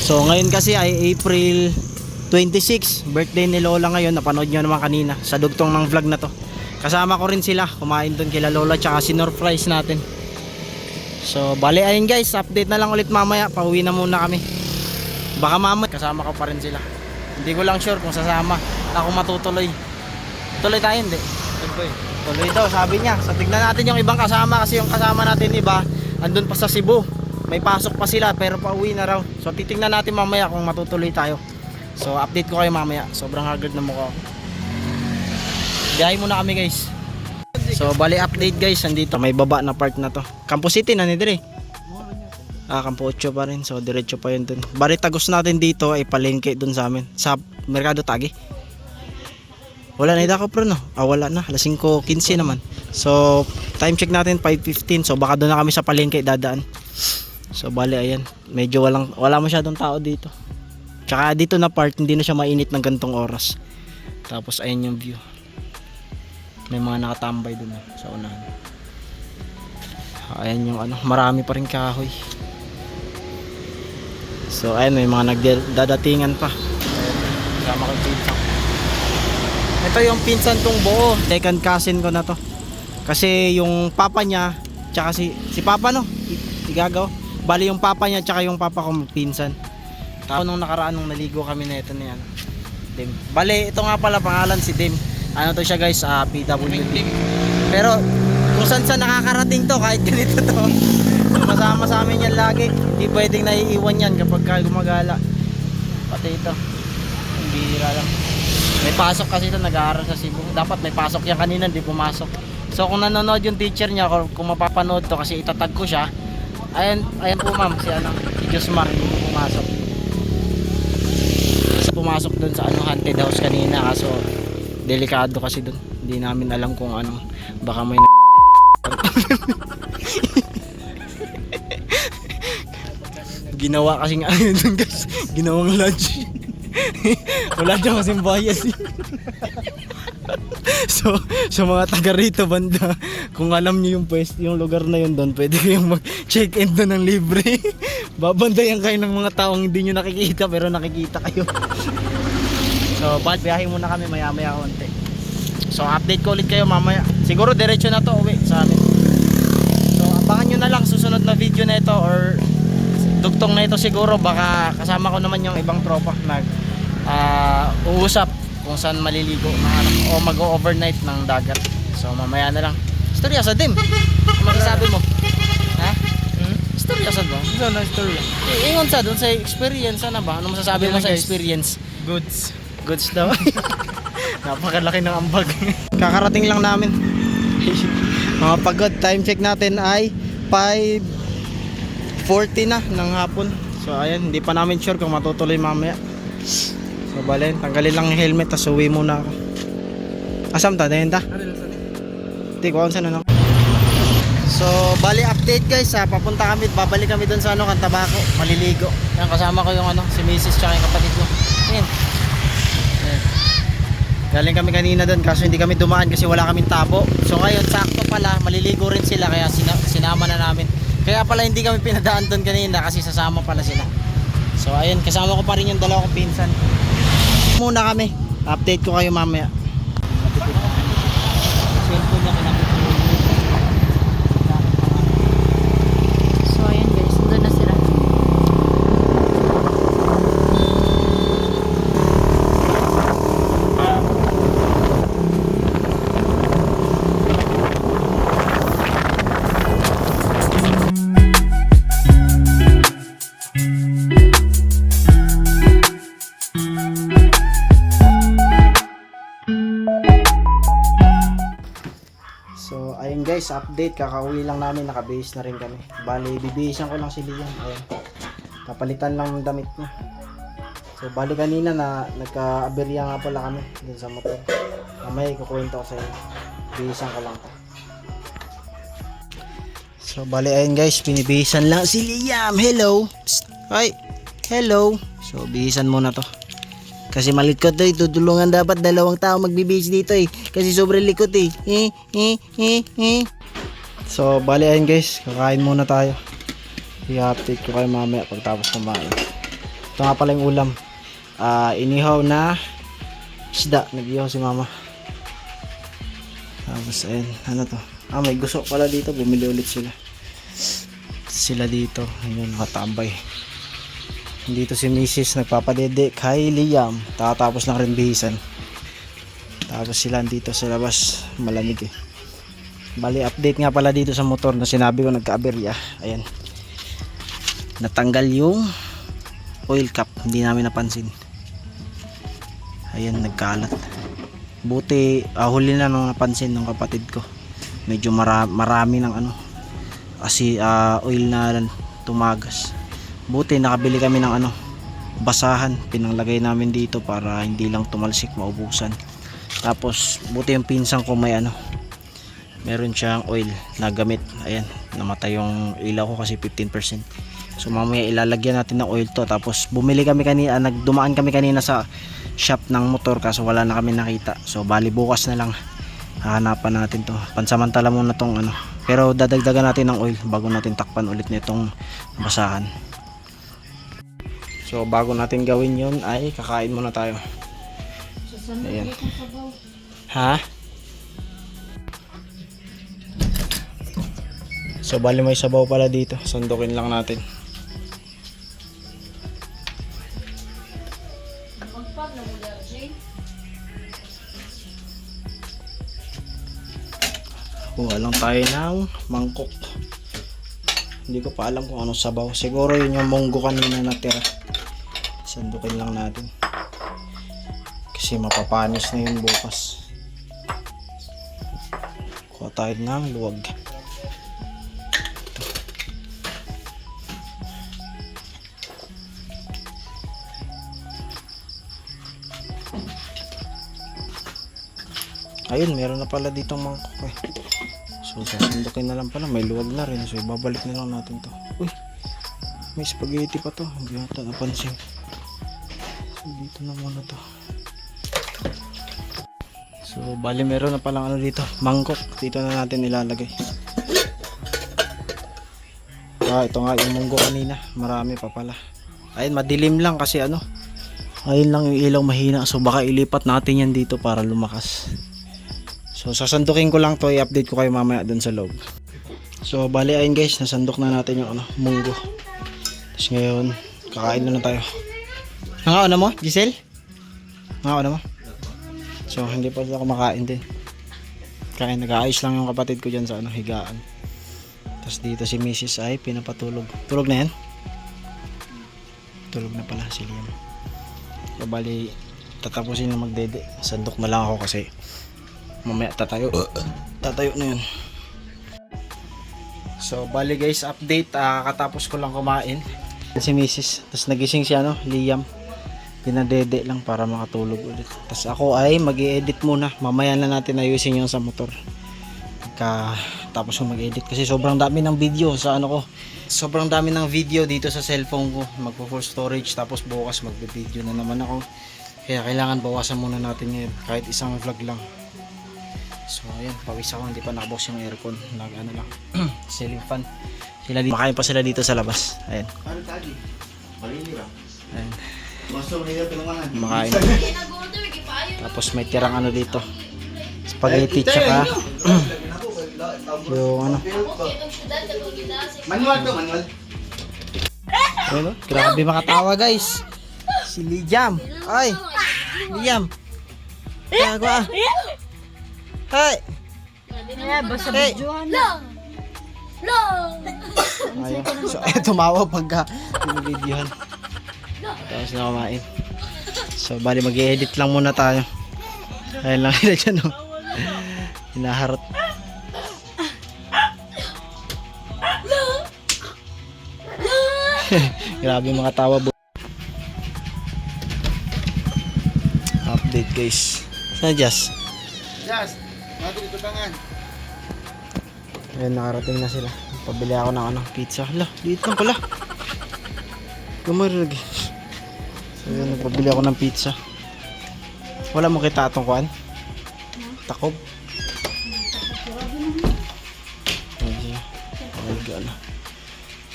So ngayon kasi ay April 26, birthday ni Lola ngayon. Napanood nyo naman kanina sa dugtong ng vlog na to. Kasama ko rin sila, kumain doon kila Lola, tsaka sinurprise natin. So bali ayun guys, update na lang ulit mamaya. Pauwi na muna kami. Baka mamaya kasama ko pa rin sila. Hindi ko lang sure kung sasama ako matutuloy. Tuloy tayo hindi? Tuloy daw sabi niya. So tignan natin yung ibang kasama, kasi yung kasama natin iba andun pa sa Cebu. May pasok pa sila pero pauwi na raw. So titingnan natin mamaya kung matutuloy tayo. So update ko kayo mamaya. Sobrang haggard na mukha ko. Biyahe muna kami guys. So bali update guys, nandito may baba na part na to. Campo City na ni dire. Campo 8 pa rin. So diretso pa yun dun. Bali tagos natin dito ay palengke dun sa amin. Sa Mercado Tagi. Wala na idako pro no? Wala na. Alas 5:15 naman. So time check natin 5:15. So baka doon na kami sa palengke dadaan. So bali ayan, medyo wala masyadong tao dito. Tsaka dito na part hindi na siya mainit ng gantong oras. Tapos ayan yung view. May mga nakatambay dun sa unahan. Ayan yung ano, marami pa rin kahoy. So ayan, may mga nagdadatingan pa. Kasama ko yung pinsan. Ito yung pinsan kong buo, second cousin ko na to. Kasi yung papa niya, tsaka si papa no, igagaw. Bali yung papa niya tsaka yung papa ko magpinsan. Tapos nung nakaraan nung naligo kami na ito niyan. Dim. Bali ito nga pala pangalan si Dim. Ano to siya guys, PWD. Pero kung saan nakakarating to kahit ganito to. Sumasama sa amin yan lagi. Hindi pwedeng naiiwan yan kapag gumagala. Pati ito. Bihira lang. May pasok kasi ito, nag-aaral sa Cebu. Dapat may pasok yan kanina, hindi pumasok. So kung nanonood yung teacher niya, kung mapapanood to kasi itatag ko siya. Ayan po ma'am, si Josmar, hindi pumasok. Kasi pumasok dun sa haunted house kanina, kaso delikado kasi dun. Hindi namin alam kung ano, baka may ginawa kasi nga dun guys, ginawang lunch. Wala dyan kasing bias. So sa mga taga rito banda, kung alam niyo yung lugar na yun doon, pwede kayong mag-check-in doon ng libre. Babandayan kayo ng mga taong hindi nyo nakikita pero nakikita kayo. So biyahe muna kami maya konti. So update ko ulit kayo mamaya. Siguro diretso na to uwi sa amin. So abangan nyo na lang susunod na video na ito, or dugtong na ito siguro. Baka kasama ko naman yung ibang tropa uusap kung saan maliligo o mag-overnight ng dagat. So mamaya na lang. Storya sa Dim, ano masasabi mo? Ha? Istorya saan ba? Saan na story? Ingon sa doon sa experience, ano ba? Ano masasabi mo Yan, sa guys. experience? Goods. Goods daw. Napakalaki ng ambag. Kakarating lang namin. Mga pagod, time check natin ay 5:40 na ng hapon. So ayan, hindi pa namin sure kung matutuloy mamaya. So balen, tanggalin lang yung helmet tapos uwi muna ako. Asam ta, dahin ta? Hindi ko saan na. So bali update guys, papunta kami, babalik kami doon sa Cantabaco, maliligo. Yan, kasama ko yung si Mrs. tsaka yung kapatid ko. Ayan. Ayan. Galing kami kanina doon kaso hindi kami dumaan kasi wala kaming tabo. So ngayon sakto pala maliligo rin sila kaya sinama na namin. Kaya pala hindi kami pinadaan doon kanina kasi sasama pala sila. So ayun, kasama ko pa rin yung dalawa kong pinsan. Muna kami. Update ko kayo mamaya. Cellphone niya kinabit. So, ayan guys. Doon na sila. So ayun guys, update, kakauwi lang namin, nakabihis na rin kami. Bali, bibihisan ko lang si Liam. Ayun. Kapalitan lang ng damit niya. So bali kanina na nagka-aberya nga pala kami dun sa motor. Mamaya ikukwento ko sa inyo. Bihisan ko lang to. So bali ayun guys, binibihisan lang si Liam. Hello. Psst. Hi. Hello. So bihisan muna to. Kasi malikot to, tutulungan dapat dalawang tao magbibihis dito kasi sobrang likot So bali ayun guys, kakain muna tayo. I-update ko kayo mamaya pagtapos kumain. Ito nga pala yung ulam, inihaw na isda, nag-ihaw si mama. Tapos ayun, ano to, may gusto pala dito, bumili ulit sila dito, ayun, nakatambay. Dito si Mrs. nagpapadede kay Liam, tatapos lang rin bihisan. Tapos sila dito sa labas, malamig Bali update nga pala dito sa motor na sinabi ko nagka-aberya. Ayan, natanggal yung oil cap, hindi namin napansin. Ayan, nagkalat. Buti huli na nung napansin ng kapatid ko. Medyo marami ng oil na tumagas. Buti nakabili kami ng basahan, pinanglagay namin dito para hindi lang tumalsik, maubusan. Tapos buti yung pinsan ko may meron siyang oil na gamit. Ayan, namatay yung ilaw ko kasi 15%. So mamaya ilalagyan natin ng oil to. Tapos bumili kami kanina, dumaan kami kanina sa shop ng motor kaso wala na kami nakita. So bali bukas na lang hahanapan natin to. Pansamantala muna tong pero dadagdagan natin ng oil bago natin takpan ulit nitong basahan. So bago natin gawin yon ay kakain muna tayo. Ayan. Ha? So bali may sabaw pala dito, sandukin lang natin. Kuha lang tayo ng mangkok. Hindi ko pa alam kung anong sabaw. Siguro yun yung munggo kanina natira. Sandukin lang natin. Kasi mapapanis na yun bukas. Kuha tayo ng luwag. Ayun, meron na pala dito mangkok So sasandukin na lang pala, may luwag na rin. So ibabalik na lang natin to. Uy, may spaghetti pa to, hindi natin napansin. So dito na muna to. So bali meron na palang dito, mangkok. Dito na natin ilalagay. Ito nga yung munggo kanina, marami pa pala. Ayun, madilim lang kasi ayun lang yung ilaw mahina. So baka ilipat natin yan dito para lumakas. So sasandukin ko lang to, i-update ko kayo mamaya dun sa loob. So bali ayun guys, nasandok na natin yung munggo. Tapos ngayon, kakain na tayo. Nangaon na mo, Giselle? Nangaon na mo? So hindi pa ako kumakain din. Kaya nag-aayos lang yung kapatid ko dyan sa higaan. Tapos dito si Mrs. ay pinapatulog. Tulog na yan? Tulog na pala si Liam. So bali, tatapusin na magdede. Sandok na lang ako kasi mamaya tatayo. Tatayo na yun. So bali guys, update. Katapos ko lang kumain. Si Mrs. Tapos nagising siya, Liam. Pinadede lang para makatulog ulit. Tapos ako ay mag-i-edit muna. Mamaya na natin ayusin yung sa motor. Tapos ko mag-edit kasi sobrang dami ng video sa ko. Sobrang dami ng video dito sa cellphone ko. Magpo-full storage tapos bukas magbe-video na naman ako. Kaya kailangan bawasan muna natin ngayon kahit isang vlog lang. So ayan, pawis ako, hindi pa nakabukas yung aircon. Lang. Ceiling fan. Sila dito. Makain pa sila dito sa labas. Ayan. Ayan. Makain. Tapos may tirang dito. Spaghetti tsaka yung manual. Ayun, grabe makatawa guys. Si Liam. Ay, Liam. Gago ah. Hey. Hey. Ayun. So, tumawa pagka binibidyohan. Tapos na kumain. So, bali mag-i-edit lang muna tayo. Ayun lang nila dyan, hinaharot. Grabe mga tawa, update guys. Saan Jazz? Just, natin ito tangan. Ayun, nakarating na sila. Pabili ako ng pizza. Hala, dito lang pala. Gumarag. So yun, nagpabili ako ng pizza. Wala mo kita atong kuan? Takob.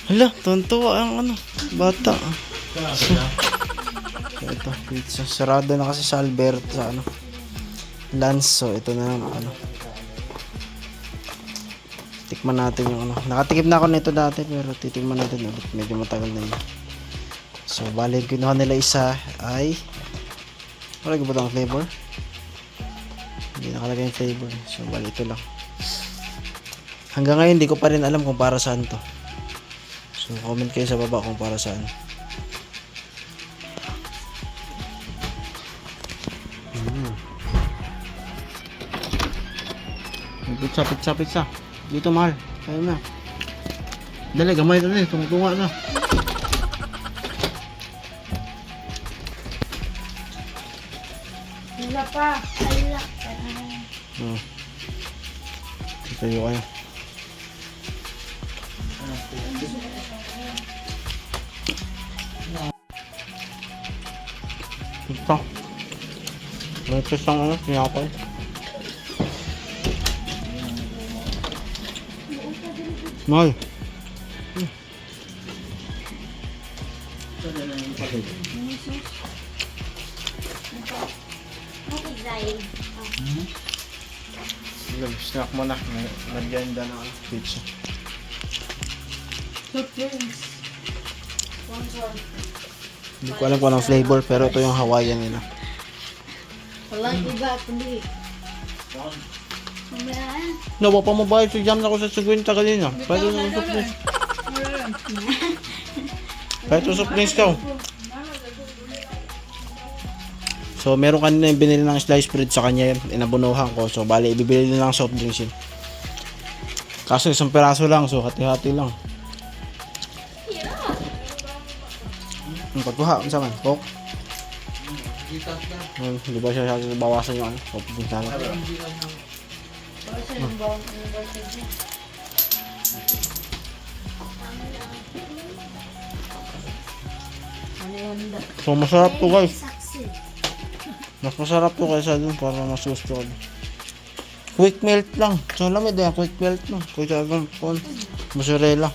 Hala, tonto ang bata. So, ito, pizza. Sarado na kasi sa Alberto sa Lance. So, ito na lang tikman natin yung Nakatikim na ako nito dati pero titikman natin ulit. Medyo matagal na yun. So, bali kinuha nila isa ay wala ba ang flavor? Hindi nakalagay yung flavor. So, bali ito lang. Hanggang ngayon, hindi ko pa rin alam kung para saan to. So, comment kayo sa baba kung para saan. Pizza. Dito mahal. Kaya na. Dali, gamay na tunga na. Wala pa. Ito yung kayo. Ito. May pisang tinapay. Mahal. Snack mo na. Naganda na pizza. Hindi ko alam kung anong flavor pero ito yung Hawaiian nila. Walang iba, kundi. No, pa mo bayad sa jam na ako sa 50 kanina. Kahit sa surprise. Kahit sa surprise ka. So, meron kanina yung binili ng slice bread sa kanya yun. Inabunuhan ko. So, bali, ibibili nila ng soft drinks yun. Kaso isang peraso lang. So, hati-hati lang. Ang pagkuha, ang saman, Coke. Di ba siya bawasan yung soft drinks sana? So, masarap to guys. Mas masarap to kaysa dun para mas gusto ko. Quick melt lang. So, lamig yan. Quick melt lang. Kaysa dun, mozzarella.